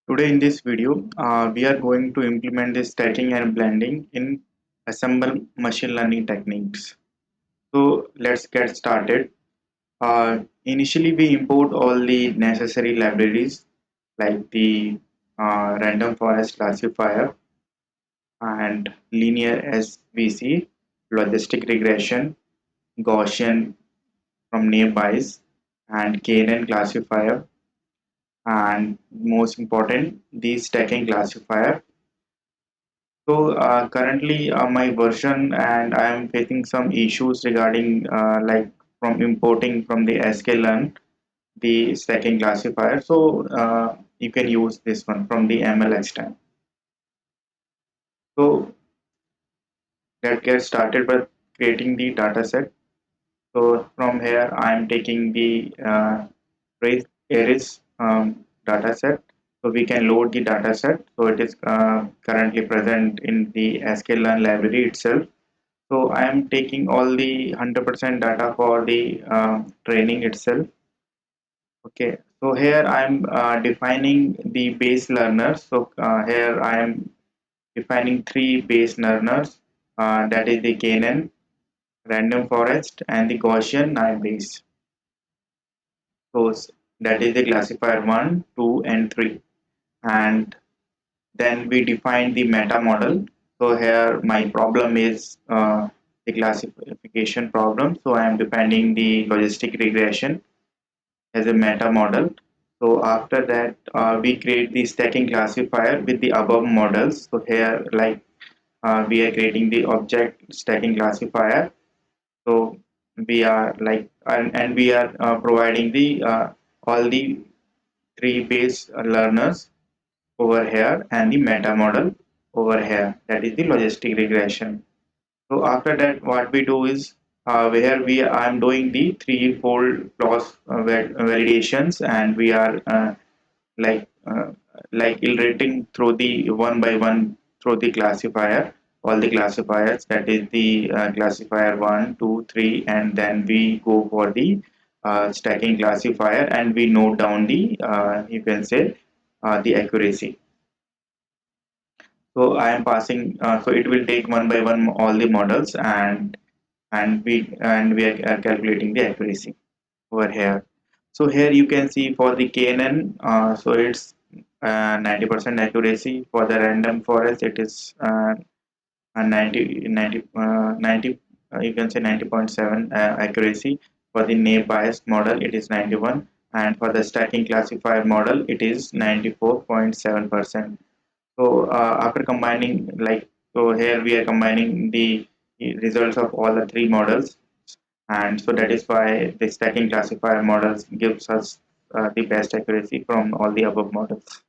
Today in this video, we are going to implement the stacking and blending in Ensemble machine learning techniques. So let's get started. Initially, we import all the necessary libraries like the random forest classifier and linear SVC, logistic regression, Gaussian from nearbys, and KNN classifier, and most important, the stacking classifier. So currently my version and I am facing some issues regarding like from importing from the Scikit-Learn the stacking classifier. So you can use this one from the ML extent. So let's get started by creating the data set. So from here I am taking the Aries data set. So we can load the data set. So it is currently present in the Scikit-Learn library itself. So I am taking all the 100% data for the training itself. Okay, so here I am defining the base learners. So here I am defining three base learners, that is the KNN, random forest, and the Gaussian naive base. So that is the classifier 1, 2, and 3. And then we define the meta model. So here my problem is the classification problem. So I am defining the logistic regression as a meta model. So after that, we create the stacking classifier with the above models. So here, like we are creating the object stacking classifier. So we are like, and we are providing the all the three base learners over here and the meta model over here, that is the logistic regression. So after that what we do is where we I'm doing the threefold loss validations, and we are like uh, like iterating through the one by one through the classifier, all the classifiers, that is the classifier 1, 2, 3, and then we go for the stacking classifier and we note down the you can say the accuracy. So I am passing. So it will take one by one all the models, and we are calculating the accuracy over here. So here you can see for the KNN, so it's 90% accuracy. For the random forest, it is 90 you can say 90.7 accuracy. For the naive bias model, it is 91, and for the stacking classifier model, it is 94.7%. So after combining, like, so here we are combining the results of all the three models, and so that is why the stacking classifier models gives us the best accuracy from all the above models.